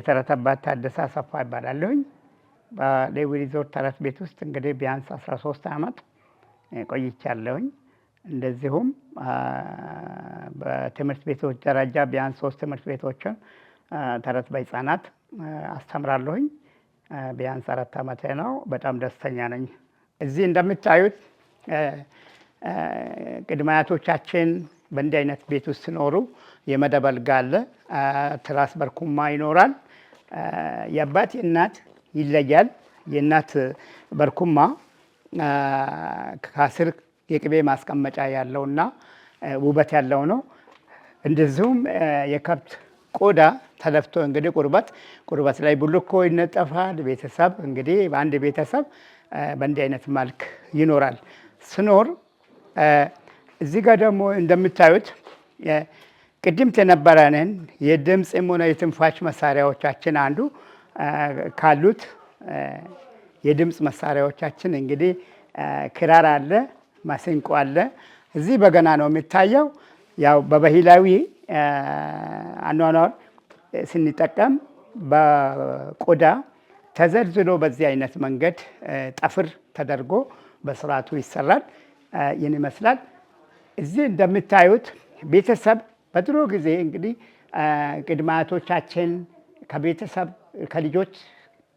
የተረት አባት ታደሰ አሰፋ ይባላለሁኝ። በሌዊ ሪዞርት ተረት ቤት ውስጥ እንግዲህ ቢያንስ 13 ዓመት ቆይቻለሁኝ። እንደዚሁም በትምህርት ቤቶች ደረጃ ቢያንስ 3 ትምህርት ቤቶችን ተረት በህፃናት አስተምራለሁኝ። ቢያንስ 4 ዓመቴ ነው። በጣም ደስተኛ ነኝ። እዚህ እንደምታዩት ቅድመ አያቶቻችን በእንዲህ አይነት ቤት ውስጥ ሲኖሩ የመደብ አልጋ አለ፣ ትራስ በርኩማ ይኖራል። የአባት የእናት ይለያል። የእናት በርኩማ ከስር የቅቤ ማስቀመጫ ያለውና ውበት ያለው ነው። እንደዚሁም የከብት ቆዳ ተለፍቶ እንግዲህ ቁርበት ላይ ቡልኮ ይነጠፋል። ቤተሰብ እንግዲህ በአንድ ቤተሰብ በእንዲህ አይነት መልክ ይኖራል። ስኖር እዚህ ጋር ደግሞ እንደምታዩት ቅድምት የነበረንን የድምፅም ሆነ የትንፋሽ መሳሪያዎቻችን አንዱ ካሉት የድምፅ መሳሪያዎቻችን እንግዲህ ክራር አለ፣ ማሲንቆ አለ። እዚህ በገና ነው የሚታየው። ያው በባህላዊ አኗኗር ስንጠቀም በቆዳ ተዘልዝሎ በዚህ አይነት መንገድ ጠፍር ተደርጎ በስርዓቱ ይሰራል። ይህን ይመስላል። እዚህ እንደምታዩት ቤተሰብ በድሮ ጊዜ እንግዲህ ቅድመ አያቶቻችን ከቤተሰብ ከልጆች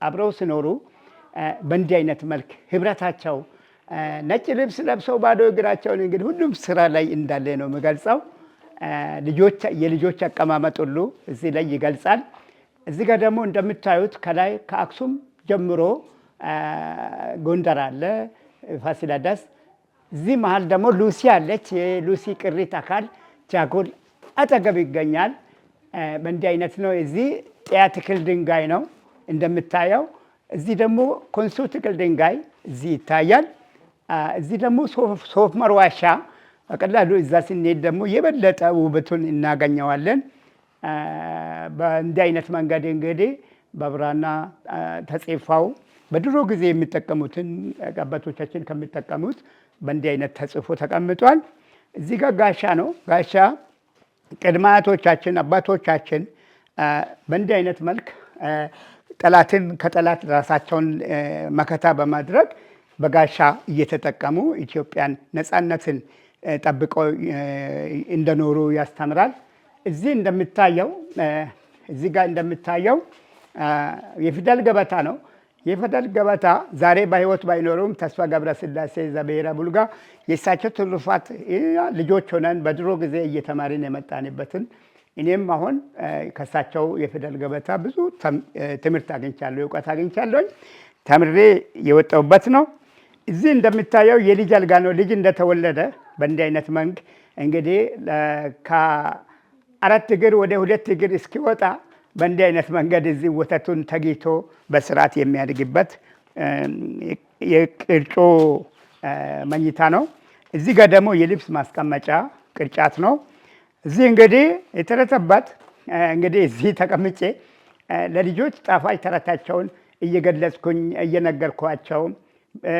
አብረው ሲኖሩ በእንዲህ አይነት መልክ ህብረታቸው ነጭ ልብስ ለብሰው ባዶ እግራቸውን እንግዲህ ሁሉም ስራ ላይ እንዳለ ነው የሚገልጸው። የልጆች አቀማመጥ ሁሉ እዚህ ላይ ይገልጻል። እዚህ ጋር ደግሞ እንደምታዩት ከላይ ከአክሱም ጀምሮ ጎንደር አለ፣ ፋሲለደስ። እዚህ መሀል ደግሞ ሉሲ አለች። የሉሲ ቅሪት አካል ጃጎል አጠገብ ይገኛል። በእንዲህ አይነት ነው። እዚህ ጤያ ትክል ድንጋይ ነው እንደምታየው። እዚህ ደግሞ ኮንሶ ትክል ድንጋይ እዚህ ይታያል። እዚህ ደግሞ ሶፍ ዑመር ዋሻ በቀላሉ እዛ ስንሄድ ደግሞ የበለጠ ውበቱን እናገኘዋለን። በእንዲህ አይነት መንገድ እንግዲህ በብራና ተጽፈው በድሮ ጊዜ የሚጠቀሙትን አባቶቻችን ከሚጠቀሙት በእንዲህ አይነት ተጽፎ ተቀምጧል። እዚህ ጋር ጋሻ ነው። ጋሻ ቅድመ አያቶቻችን አባቶቻችን በእንዲህ አይነት መልክ ከጠላት ራሳቸውን መከታ በማድረግ በጋሻ እየተጠቀሙ ኢትዮጵያን ነፃነትን ጠብቀው እንደኖሩ ያስተምራል። እዚህ ጋር እንደምታየው የፊደል ገበታ ነው። የፊደል ገበታ ዛሬ በህይወት ባይኖሩም ተስፋ ገብረስላሴ ዘብሔረ ቡልጋ የእሳቸው ትሩፋት ልጆች ሆነን በድሮ ጊዜ እየተማሪን የመጣንበትን እኔም አሁን ከእሳቸው የፊደል ገበታ ብዙ ትምህርት አግኝቻለሁ፣ እውቀት አግኝቻለሁኝ። ተምሬ የወጣሁበት ነው። እዚህ እንደምታየው የልጅ አልጋ ነው። ልጅ እንደተወለደ በእንዲህ አይነት መንግ እንግዲህ ከ4 እግር ወደ 2 እግር እስኪወጣ በእንዲህ አይነት መንገድ እዚህ ወተቱን ተጊቶ በስርዓት የሚያድግበት የቅርጮ መኝታ ነው። እዚህ ጋር ደግሞ የልብስ ማስቀመጫ ቅርጫት ነው። እዚህ እንግዲህ የተረተባት እንግዲህ እዚህ ተቀምጬ ለልጆች ጣፋጭ ተረታቸውን እየገለጽኩኝ እየነገርኳቸው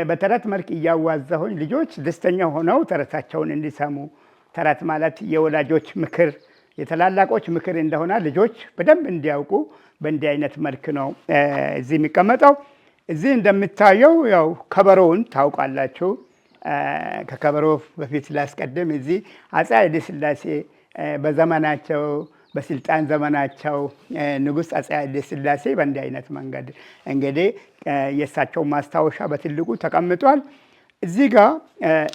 በተረት መልክ እያዋዛሁኝ ልጆች ደስተኛ ሆነው ተረታቸውን እንዲሰሙ፣ ተረት ማለት የወላጆች ምክር የታላላቆች ምክር እንደሆነ ልጆች በደንብ እንዲያውቁ በእንዲህ አይነት መልክ ነው እዚህ የሚቀመጠው። እዚህ እንደምታየው ያው ከበሮውን ታውቃላችሁ። ከከበሮ በፊት ላስቀድም። እዚህ አፄ ኃይለ ሥላሴ በዘመናቸው በስልጣን ዘመናቸው ንጉሥ አፄ ኃይለ ሥላሴ በእንዲህ አይነት መንገድ እንግዲህ የእሳቸው ማስታወሻ በትልቁ ተቀምጧል። እዚህ ጋር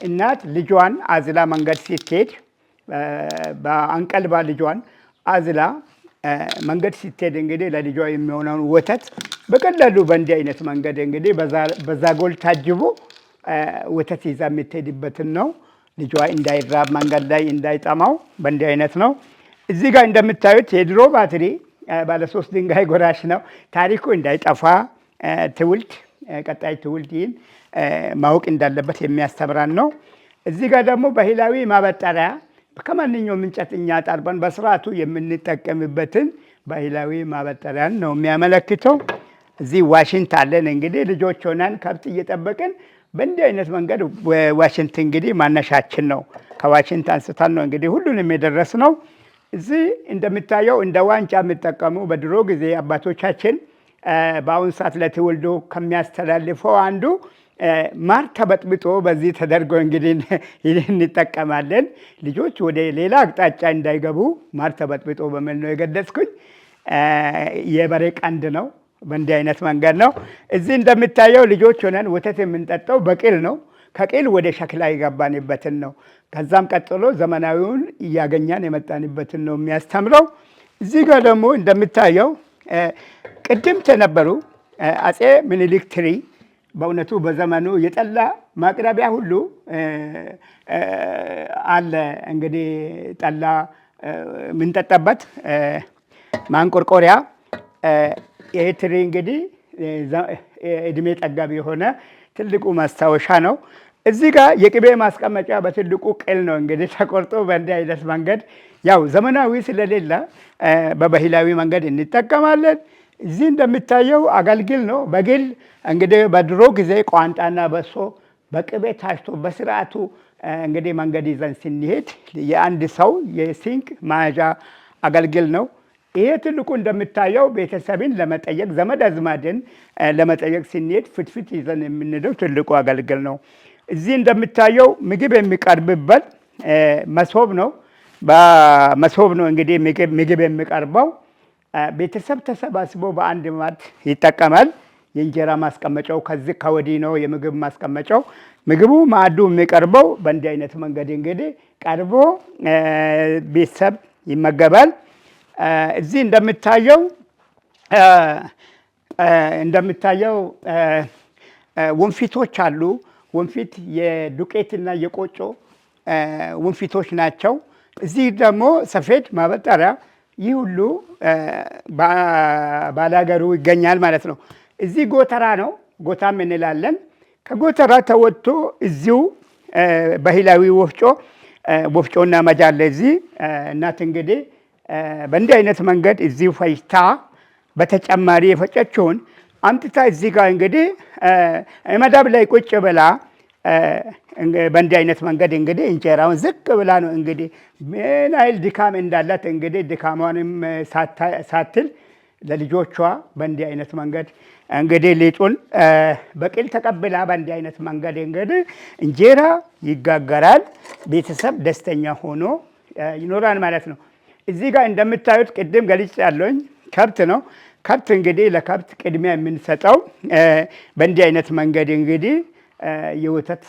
እናት ልጇን አዝላ መንገድ ስትሄድ በአንቀልባ ልጇን አዝላ መንገድ ስትሄድ እንግዲህ ለልጇ የሚሆነውን ወተት በቀላሉ በእንዲህ አይነት መንገድ እንግዲህ በዛጎል ታጅቦ ወተት ይዛ የምትሄድበትን ነው። ልጇ እንዳይራብ መንገድ ላይ እንዳይጠማው በእንዲህ አይነት ነው። እዚህ ጋር እንደምታዩት የድሮ ባትሪ ባለ 3 ድንጋይ ጎራሽ ነው። ታሪኩ እንዳይጠፋ ቀጣይ ትውልድ ይህን ማወቅ እንዳለበት የሚያስተምረን ነው። እዚህ ጋር ደግሞ ባህላዊ ማበጠሪያ ከማንኛውም እንጨት እኛ ጠርበን በስርዓቱ የምንጠቀምበትን ባህላዊ ማበጠሪያን ነው የሚያመለክተው። እዚህ ዋሽንት አለን። እንግዲህ ልጆች ሆነን ከብት እየጠበቅን በእንዲህ አይነት መንገድ ዋሽንት እንግዲህ ማነሻችን ነው። ከዋሽንት አንስተን ነው እንግዲህ ሁሉንም የደረስነው። እዚህ እንደምታየው እንደ ዋንጫ የሚጠቀሙ በድሮ ጊዜ አባቶቻችን በአሁን ሰዓት ለትውልዱ ከሚያስተላልፈው አንዱ ማር ተበጥብጦ በዚህ ተደርጎ እንግዲህ እንጠቀማለን። ልጆች ወደ ሌላ አቅጣጫ እንዳይገቡ ማር ተበጥብጦ በሚል ነው የገለጽኩኝ። የበሬ ቀንድ ነው። በእንዲህ አይነት መንገድ ነው። እዚህ እንደምታየው ልጆች ሆነን ወተት የምንጠጣው በቅል ነው። ከቅል ወደ ሸክላ የገባንበትን ነው። ከዛም ቀጥሎ ዘመናዊውን እያገኛን የመጣንበትን ነው የሚያስተምረው። እዚህ ጋር ደግሞ እንደምታየው ቅድምት የነበሩ አፄ ምኒልክ ትሪ በእውነቱ በዘመኑ የጠላ ማቅረቢያ ሁሉ አለ። እንግዲህ ጠላ የምንጠጣበት ማንቆርቆሪያ ይሄ ትሪ እንግዲህ እድሜ ጠገብ የሆነ ትልቁ ማስታወሻ ነው። እዚህ ጋር የቅቤ ማስቀመጫ በትልቁ ቅል ነው እንግዲህ ተቆርጦ በእንዲህ አይነት መንገድ ያው ዘመናዊ ስለሌለ በባህላዊ መንገድ እንጠቀማለን። እዚህ እንደሚታየው አገልግል ነው። በግል እንግዲህ በድሮ ጊዜ ቋንጣና በሶ በቅቤ ታሽቶ በስርዓቱ እንግዲህ መንገድ ይዘን ስንሄድ የአንድ ሰው የሲንቅ መያዣ አገልግል ነው። ይሄ ትልቁ እንደምታየው ቤተሰብን ለመጠየቅ ዘመድ አዝማድን ለመጠየቅ ስንሄድ ፍትፍት ይዘን የምንሄደው ትልቁ አገልግል ነው። እዚህ እንደምታየው ምግብ የሚቀርብበት መሶብ ነው። በመሶብ ነው እንግዲህ ምግብ የሚቀርበው። ቤተሰብ ተሰባስቦ በአንድ ማዕድ ይጠቀማል። የእንጀራ ማስቀመጫው ከዚህ ከወዲህ ነው የምግብ ማስቀመጫው። ምግቡ ማዕዱ የሚቀርበው በእንዲህ አይነት መንገድ እንግዲህ ቀርቦ ቤተሰብ ይመገባል። እዚህ እንደምታየው ወንፊቶች አሉ። ወንፊት የዱቄትና የቆጮ ወንፊቶች ናቸው። እዚህ ደግሞ ሰፌድ ማበጠሪያ፣ ይህ ሁሉ ባላገሩ ይገኛል ማለት ነው። እዚህ ጎተራ ነው፣ ጎታም እንላለን። ከጎተራ ተወጥቶ እዚሁ ባህላዊ ወፍጮና መጃለ እዚህ እናት እንግዲህ በእንዲህ አይነት መንገድ እዚሁ ፈጭታ በተጨማሪ የፈጨችውን አምጥታ እዚህ ጋር እንግዲህ መዳብ ላይ ቁጭ ብላ በእንዲህ አይነት መንገድ እንግዲህ እንጀራውን ዝቅ ብላ ነው እንግዲህ ምን ያህል ድካም እንዳላት እንግዲህ ድካሟንም ሳትል ለልጆቿ በእንዲህ አይነት መንገድ እንግዲህ ሊጡን በቅል ተቀብላ በእንዲህ አይነት መንገድ እንግዲህ እንጀራ ይጋገራል። ቤተሰብ ደስተኛ ሆኖ ይኖራል ማለት ነው። እዚህ ጋር እንደምታዩት ቅድም ገልጫለሁኝ ከብት ነው። ከብት እንግዲህ ለከብት ቅድሚያ የምንሰጠው በእንዲህ አይነት መንገድ እንግዲህ የወተት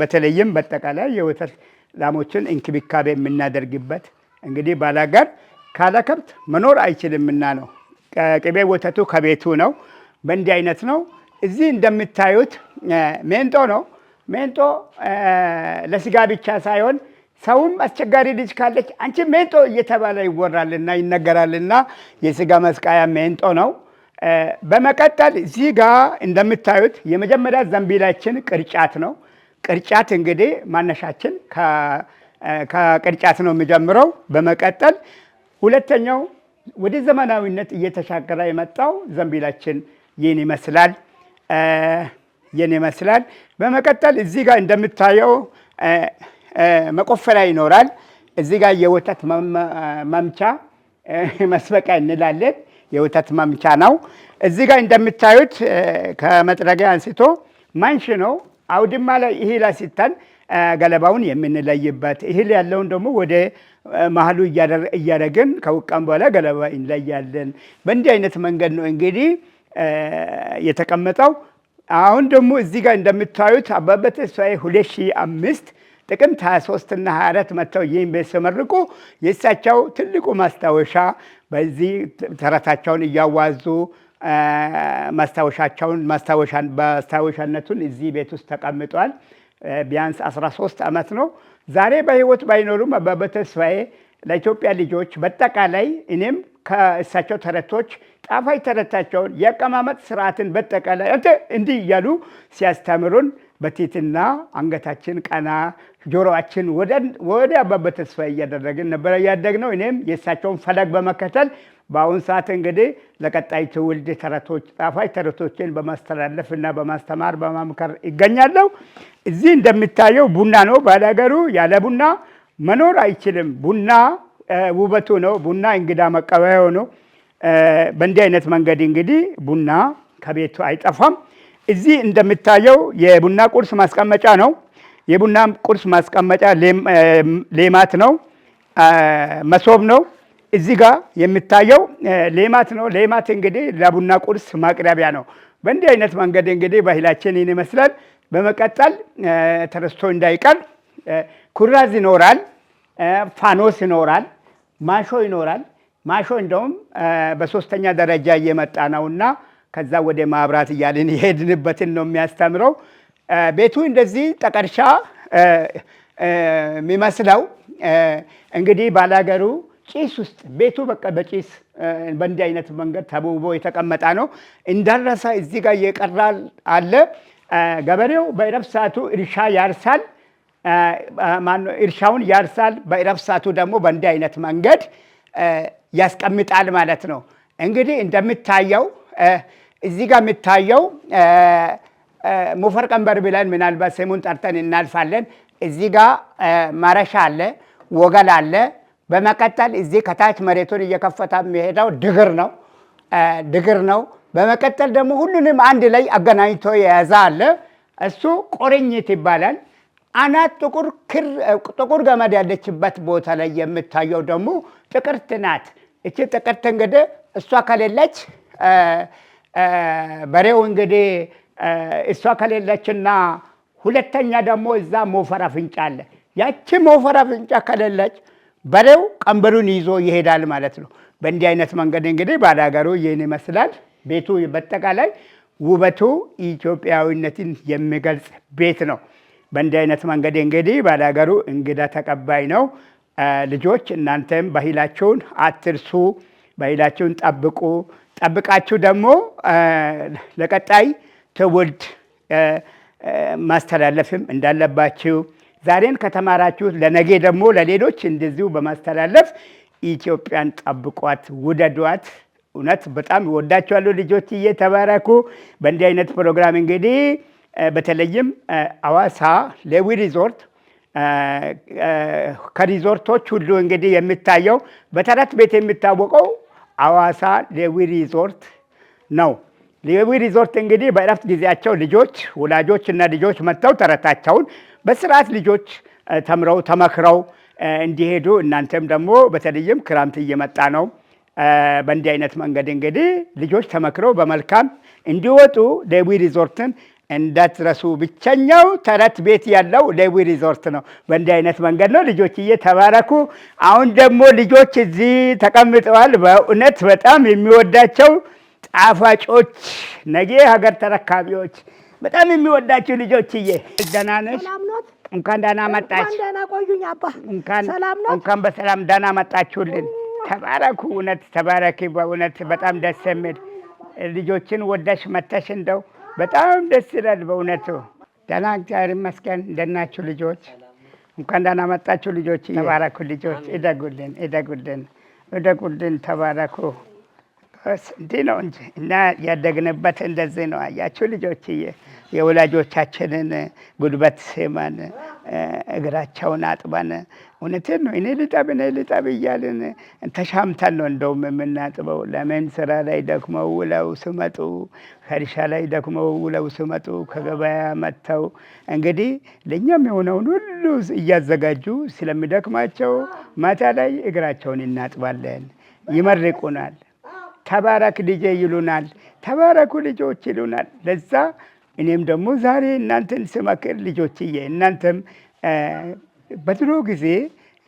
በተለይም በአጠቃላይ የወተት ላሞችን እንክብካቤ የምናደርግበት እንግዲህ ባላገር ካለ ከብት መኖር አይችልምና ነው። ቅቤ ወተቱ ከቤቱ ነው። በእንዲህ አይነት ነው። እዚህ እንደምታዩት ሜንጦ ነው። ሜንጦ ለስጋ ብቻ ሳይሆን ሰውም አስቸጋሪ ልጅ ካለች አንቺ ሜንጦ እየተባለ ይወራልና ይነገራልና የስጋ መስቃያ ሜንጦ ነው። በመቀጠል እዚህ ጋር እንደምታዩት የመጀመሪያ ዘንቢላችን ቅርጫት ነው። ቅርጫት እንግዲህ ማነሻችን ከቅርጫት ነው የሚጀምረው። በመቀጠል ሁለተኛው ወደ ዘመናዊነት እየተሻገረ የመጣው ዘንቢላችን ይህን ይመስላል። በመቀጠል እዚህ ጋር እንደምታየው መቆፈሪያ ይኖራል። እዚህ ጋር የወተት መምቻ መስበቂያ እንላለን። የወተት መምቻ ነው። እዚህ ጋር እንደምታዩት ከመጥረጊያ አንስቶ ማንሽ ነው። አውድማ ላይ እህል ሲተን ገለባውን የምንለይበት፣ እህል ያለውን ደግሞ ወደ መሀሉ እያደረግን ከውቃም በኋላ ገለባ እንለያለን። በእንዲህ አይነት መንገድ ነው እንግዲህ የተቀመጠው። አሁን ደግሞ እዚህ ጋር እንደምታዩት አባባ ተስፋዬ 2005 ጥቅምት 23 እና 24 መጥተው ይህን ቤት ሲመርቁ የእሳቸው ትልቁ ማስታወሻ በዚህ ተረታቸውን እያዋዙ ማስታወሻነቱን እዚህ ቤት ውስጥ ተቀምጧል። ቢያንስ 13 ዓመት ነው። ዛሬ በህይወት ባይኖሩም አባባ ተስፋዬ ለኢትዮጵያ ልጆች በጠቃላይ እኔም ከእሳቸው ተረቶች ጣፋጭ ተረታቸውን የአቀማመጥ ስርዓትን በጠቃላይ እንዲህ እያሉ ሲያስተምሩን በቲትና አንገታችን ቀና ጆሮአችን ወደ አባባ ተስፋዬ እያደረግን ነበረ ያደግነው። እኔም የእሳቸውን ፈለግ በመከተል በአሁን ሰዓት እንግዲህ ለቀጣይ ትውልድ ተረቶች ጣፋጭ ተረቶችን በማስተላለፍ እና በማስተማር በማምከር ይገኛለሁ። እዚህ እንደሚታየው ቡና ነው። ባላገሩ ያለ ቡና መኖር አይችልም። ቡና ውበቱ ነው። ቡና እንግዳ መቀበያው ነው። በእንዲህ አይነት መንገድ እንግዲህ ቡና ከቤቱ አይጠፋም። እዚህ እንደምታየው የቡና ቁርስ ማስቀመጫ ነው። የቡና ቁርስ ማስቀመጫ ሌማት ነው፣ መሶብ ነው። እዚህ ጋር የሚታየው ሌማት ነው። ሌማት እንግዲህ ለቡና ቁርስ ማቅረቢያ ነው። በእንዲህ አይነት መንገድ እንግዲህ ባህላችን ይህን ይመስላል። በመቀጠል ተረስቶ እንዳይቀር ኩራዝ ይኖራል፣ ፋኖስ ይኖራል፣ ማሾ ይኖራል። ማሾ እንደውም በሶስተኛ ደረጃ እየመጣ ነውና ከዛ ወደ ማብራት እያልን የሄድንበትን ነው የሚያስተምረው። ቤቱ እንደዚህ ጠቀርሻ የሚመስለው እንግዲህ ባላገሩ ጭስ ውስጥ ቤቱ በቃ በጭስ በእንዲህ አይነት መንገድ ተውቦ የተቀመጠ ነው። እንዳረሳ እዚህ ጋር እየቀራል አለ። ገበሬው በእረፍት ሰዓቱ እርሻ ያርሳል፣ እርሻውን ያርሳል። በእረፍት ሰዓቱ ደግሞ በእንዲህ አይነት መንገድ ያስቀምጣል ማለት ነው። እንግዲህ እንደምታየው እዚህ ጋር የሚታየው ሞፈር ቀንበር ብለን ምናልባት ስሙን ጠርተን እናልፋለን። እዚህ ጋር ማረሻ አለ፣ ወገል አለ። በመቀጠል እዚህ ከታች መሬቱን እየከፈተ የሚሄደው ድግር ነው። በመቀጠል ደግሞ ሁሉንም አንድ ላይ አገናኝቶ የያዘ አለ። እሱ ቁርኝት ይባላል። አናት ጥቁር ገመድ ያለችበት ቦታ ላይ የምታየው ደግሞ ጥቅርት ናት። እቺ ጥቅርት እንግዲህ እሷ ከሌለች በሬው እንግዲህ እሷ ከሌለችና ሁለተኛ ደግሞ እዛ ሞፈር አፍንጫ አለ። ያቺ ሞፈር አፍንጫ ከሌለች በሬው ቀንበሩን ይዞ ይሄዳል ማለት ነው። በእንዲህ አይነት መንገድ እንግዲህ ባላገሩ ይህን ይመስላል። ቤቱ በጠቃላይ ውበቱ ኢትዮጵያዊነትን የሚገልጽ ቤት ነው። በእንዲህ አይነት መንገድ እንግዲህ ባላገሩ እንግዳ ተቀባይ ነው። ልጆች እናንተም ባህላችሁን አትርሱ፣ ባህላችሁን ጠብቁ። ጠብቃችሁ ደግሞ ለቀጣይ ትውልድ ማስተላለፍም እንዳለባችሁ ዛሬን ከተማራችሁት ለነገ ደግሞ ለሌሎች እንደዚሁ በማስተላለፍ ኢትዮጵያን ጠብቋት፣ ውደዷት። እውነት በጣም እወዳችኋለሁ ልጆችዬ፣ ተባረኩ። በእንዲህ አይነት ፕሮግራም እንግዲህ በተለይም አዋሳ ሌዊ ሪዞርት ከሪዞርቶች ሁሉ እንግዲህ የሚታየው በተረት ቤት የሚታወቀው አዋሳ ሌዊ ሪዞርት ነው። ሌዊ ሪዞርት እንግዲህ በእረፍት ጊዜያቸው ልጆች ወላጆች እና ልጆች መጥተው ተረታቸውን በስርዓት ልጆች ተምረው ተመክረው እንዲሄዱ እናንተም ደግሞ በተለይም ክረምት እየመጣ ነው። በእንዲህ አይነት መንገድ እንግዲህ ልጆች ተመክረው በመልካም እንዲወጡ ሌዊ ሪዞርትን እንዳትረሱ። ብቸኛው ተረት ቤት ያለው ሌዊ ሪዞርት ነው። በእንዲህ አይነት መንገድ ነው ልጆችዬ፣ ተባረኩ። አሁን ደግሞ ልጆች እዚህ ተቀምጠዋል። በእውነት በጣም የሚወዳቸው ጣፋጮች፣ ነገ ሀገር ተረካቢዎች፣ በጣም የሚወዳችሁ ልጆችዬ፣ ደህና ነሽ? እንኳን ደህና መጣች። እንኳን በሰላም ደህና መጣችሁልን። ተባረኩ። እውነት ተባረኪ። በእውነት በጣም ደስ የሚል ልጆችን ወደሽ መተሽ እንደው በጣም ደስ ይላል በእውነቱ። ደህና እግዚአብሔር ይመስገን። እንደት ናችሁ ልጆች? እንኳን ደህና መጣችሁ ልጆች። ተባረኩ ልጆች። እደጉልን። ተባረኩ። እንዲህ ነው እንጂ እና ያደግንበት እንደዚህ ነው። አያችሁ ልጆችዬ፣ የወላጆቻችንን ጉልበት ስመን እግራቸውን አጥበን እውነትን ነው እኔ ልጠብ እያልን ተሻምተን ነው እንደውም የምናጥበው። ለምን ስራ ላይ ደክመው ውለው ስመጡ፣ ከእርሻ ላይ ደክመው ውለው ስመጡ፣ ከገበያ መጥተው እንግዲህ ለእኛም የሆነውን ሁሉ እያዘጋጁ ስለሚደክማቸው ማታ ላይ እግራቸውን እናጥባለን። ይመርቁናል። ተባረክ ልጄ ይሉናል። ተባረኩ ልጆች ይሉናል። ለዛ እኔም ደግሞ ዛሬ እናንተን ስመክር ልጆችዬ፣ እናንተም በድሮ ጊዜ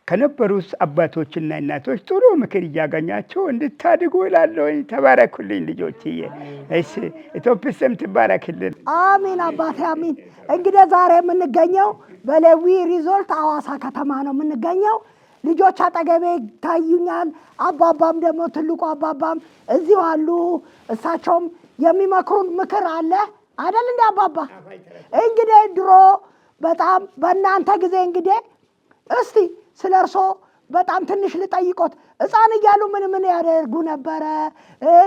ከነበሩት አባቶችና እናቶች ጥሩ ምክር እያገኛቸው እንድታድጉ እላለሁ። ተባረኩልኝ ልጆችዬ። እሺ ኢትዮጲስም ትባረክልን። አሚን አባቴ አሚን። እንግዲህ ዛሬ የምንገኘው በሌዊ ሪዞርት አዋሳ ከተማ ነው የምንገኘው። ልጆች አጠገቤ ይታዩኛል። አባባም ደግሞ ትልቁ አባባም እዚሁ አሉ። እሳቸውም የሚመክሩን ምክር አለ አይደል እንደ አባባ። እንግዲህ ድሮ በጣም በእናንተ ጊዜ እንግዲህ እስቲ ስለ እርሶ በጣም ትንሽ ልጠይቆት። ሕፃን እያሉ ምን ያደርጉ ነበረ?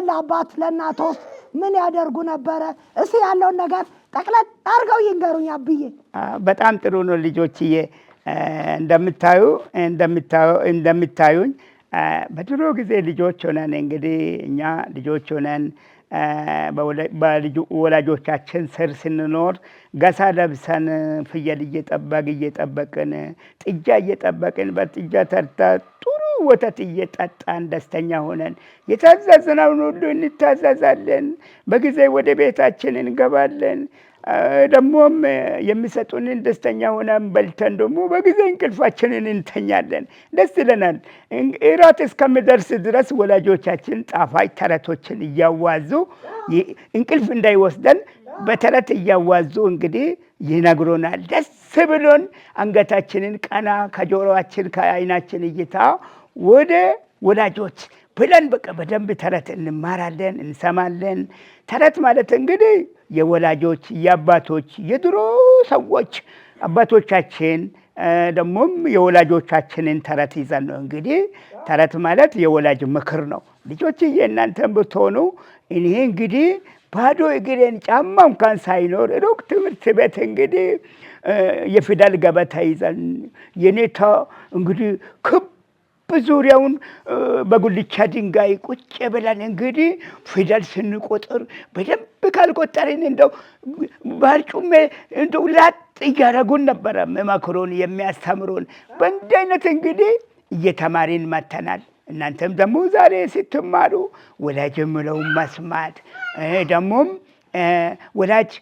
ለአባት ለእናቶስ ምን ያደርጉ ነበረ? እስቲ ያለውን ነገር ጠቅለል አድርገው ይንገሩኝ አብዬ። በጣም ጥሩ ነው ልጆችዬ። እንደምታዩኝ በድሮ ጊዜ ልጆች ሆነን እንግዲህ እኛ ልጆች ሆነን በወላጆቻችን ስር ስንኖር ገሳ ለብሰን ፍየል እየጠበቅን ጥጃ እየጠበቅን በጥጃ ተርታ ጥሩ ወተት እየጠጣን ደስተኛ ሆነን የታዘዝነውን ሁሉ እንታዘዛለን። በጊዜ ወደ ቤታችን እንገባለን። ደግሞም የሚሰጡንን ደስተኛ ሆነን በልተን ደግሞ በጊዜ እንቅልፋችንን እንተኛለን። ደስ ይለናል። እራት እስከሚደርስ ድረስ ወላጆቻችን ጣፋጭ ተረቶችን እያዋዙ እንቅልፍ እንዳይወስደን በተረት እያዋዙ እንግዲህ ይነግሩናል። ደስ ብሎን አንገታችንን ቀና ከጆሮአችን ከዓይናችን እይታ ወደ ወላጆች ብለን በቃ በደንብ ተረት እንማራለን፣ እንሰማለን። ተረት ማለት እንግዲህ የወላጆች የአባቶች የድሮ ሰዎች አባቶቻችን ደግሞም የወላጆቻችንን ተረት ይዘን ነው። እንግዲህ ተረት ማለት የወላጅ ምክር ነው። ልጆችዬ እናንተም ብትሆኑ እኔ እንግዲህ ባዶ እግሬን ጫማ እንኳን ሳይኖር ሩቅ ትምህርት ቤት እንግዲህ የፊደል ገበታ ይዘን የኔታ እንግዲህ ዙሪያውን በጉልቻ ድንጋይ ቁጭ ብለን እንግዲህ ፊደል ስንቆጥር በደንብ ካልቆጠርን እንደው ባርጩሜ እንደው ላጥ እያደረጉን ነበረ መክሮን የሚያስተምሩን። በእንዲህ አይነት እንግዲህ እየተማሪን መተናል። እናንተም ደግሞ ዛሬ ስትማሩ ወላጅ የምለውን መስማት ደግሞም ወላጅ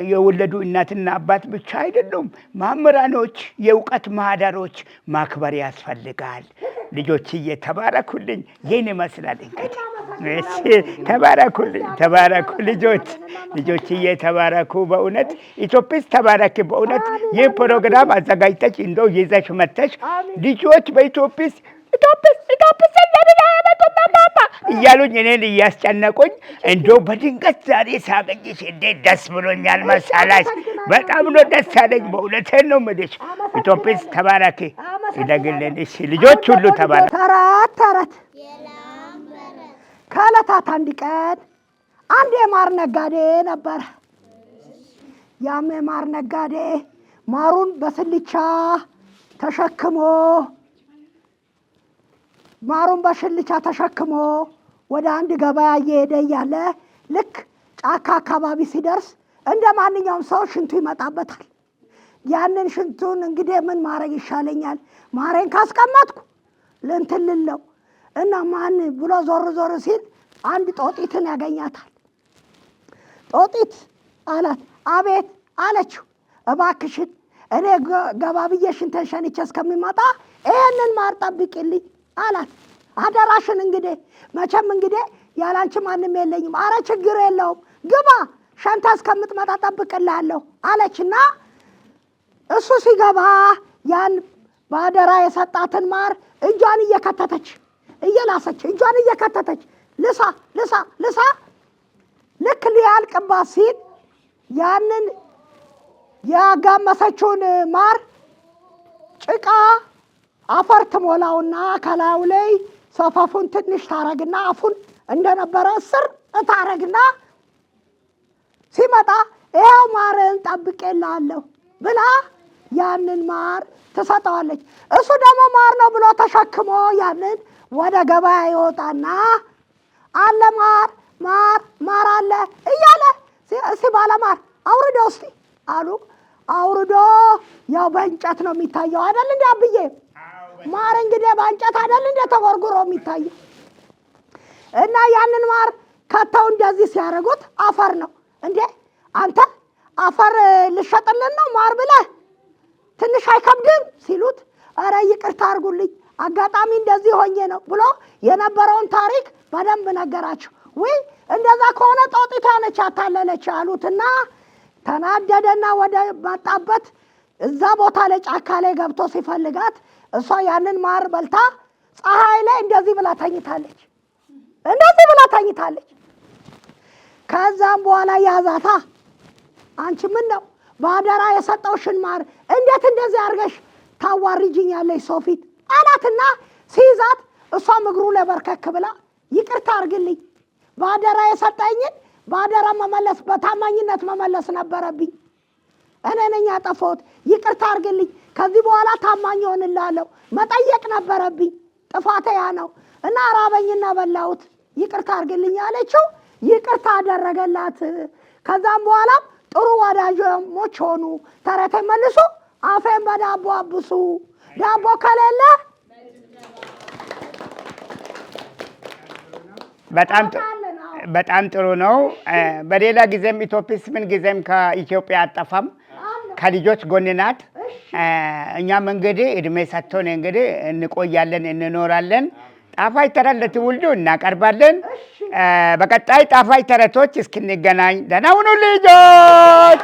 የወለዱ እናትና አባት ብቻ አይደሉም፣ መምህራኖች፣ የእውቀት ማህደሮች ማክበር ያስፈልጋል። ልጆችዬ ተባረኩልኝ። ይህን ይመስላል እንግዲህ ተባረኩልኝ። ተባረኩ ልጆችዬ ተባረኩ። በእውነት ኢትዮጲስ ተባረክ። በእውነት ይህ ፕሮግራም አዘጋጅተሽ እንደው ይዘሽ መተሽ ልጆች በኢትዮጲስ እያሉኝ እኔን እያስጨነቁኝ እንደው በድንገት ዛሬ ሳገኝሽ እንዴት ደስ ብሎኛል መሰላሽ። በጣም ነው ደስ ያለኝ። በእውነቴን ነው የምልሽ። ኢትዮጲስ ተባረኪ፣ ይደግልን። እሺ ልጆች ሁሉ ተባረኩ። ተረት ከዕለታት አንድ ቀን አንድ የማር ነጋዴ ነበረ። ያም የማር ነጋዴ ማሩን በስልቻ ተሸክሞ ወደ አንድ ገበያ እየሄደ እያለ ልክ ጫካ አካባቢ ሲደርስ እንደ ማንኛውም ሰው ሽንቱ ይመጣበታል። ያንን ሽንቱን እንግዲህ ምን ማድረግ ይሻለኛል? ማሬን ካስቀመጥኩ ልንትን ልለው እና ማን ብሎ ዞር ሲል አንድ ጦጢትን ያገኛታል። ጦጢት አላት። አቤት አለችው። እባክሽን እኔ ገባ ብዬ ሽንቴን ሸንቼ እስከሚመጣ ይሄንን ማር ጠብቂልኝ አላት። አደራሽን እንግዲህ መቼም እንግዲህ ያላንቺ ማንም የለኝም። አረ ችግር የለውም ግባ፣ ሸንታ እስከምትመጣ ጠብቅልሃለሁ አለችና እሱ ሲገባ ያን በአደራ የሰጣትን ማር እጇን እየከተተች እየላሰች ልሳ ልክ ሊያልቅባት ሲል ያንን ያጋመሰችውን ማር ጭቃ አፈር ትሞላውና ከላዩ ላይ ሰፋፉን ትንሽ ታረግና አፉን እንደነበረ እስር ታረግና ሲመጣ ይኸው ማርን ጠብቄልሃለሁ ብላ ያንን ማር ትሰጠዋለች። እሱ ደግሞ ማር ነው ብሎ ተሸክሞ ያንን ወደ ገበያ ይወጣና አለ ማር አለ እያለ እስቲ ባለ ማር አውርዶ እስቲ አሉ። አውርዶ ያው በእንጨት ነው የሚታየው አይደል እንዴ አብዬ? ማር እንግዲህ በእንጨት አይደል እንዴ ተጎርጉሮ የሚታየው? እና ያንን ማር ከተው እንደዚህ ሲያደርጉት አፈር ነው እንዴ። አንተ አፈር ልሸጥልን ነው ማር ብለህ ትንሽ አይከብድም ሲሉት፣ ኧረ ይቅርታ አድርጉልኝ አጋጣሚ እንደዚህ ሆኜ ነው ብሎ የነበረውን ታሪክ በደንብ ነገራቸው። ወይ እንደዛ ከሆነ ጦጢቷ ነች ያታለለች አሉትና ተናደደና ወደ መጣበት እዛ ቦታ ላይ ጫካ ላይ ገብቶ ሲፈልጋት እሷ ያንን ማር በልታ ፀሐይ ላይ እንደዚህ ብላ ተኝታለች። ከዛም በኋላ ያዛታ። አንቺ ምን ነው በአደራ የሰጠውሽን ማር እንዴት እንደዚህ አድርገሽ ታዋርጅኛለሽ ሰው ፊት አላትና ሲይዛት እሷም እግሩ ላይ በርከክ ብላ ይቅርታ አድርግልኝ፣ በአደራ የሰጠኝን በአደራ መመለስ በታማኝነት መመለስ ነበረብኝ እኔ ነኝ ያጠፋሁት፣ ይቅርታ አድርግልኝ፣ ከዚህ በኋላ ታማኝ ሆንላለሁ። መጠየቅ ነበረብኝ፣ ጥፋቴ ያ ነው እና ራበኝና በላሁት፣ ይቅርታ አድርግልኝ አለችው። ይቅርታ አደረገላት። ከዛም በኋላ ጥሩ ወዳጆች ሆኑ። ተረቴ መልሶ አፌን በዳቦ አብሱ፣ ዳቦ ከሌለ በጣም ጥሩ ነው። በሌላ ጊዜም ኢትዮጲስ ምን ጊዜም ከኢትዮጵያ አጠፋም ከልጆች ጎን ናት። እኛም እንግዲህ እድሜ ሰጥቶን እንግዲህ እንቆያለን፣ እንኖራለን። ጣፋጭ ተረት ለትውልዱ እናቀርባለን። በቀጣይ ጣፋጭ ተረቶች እስክንገናኝ ደህና ሁኑ ልጆች።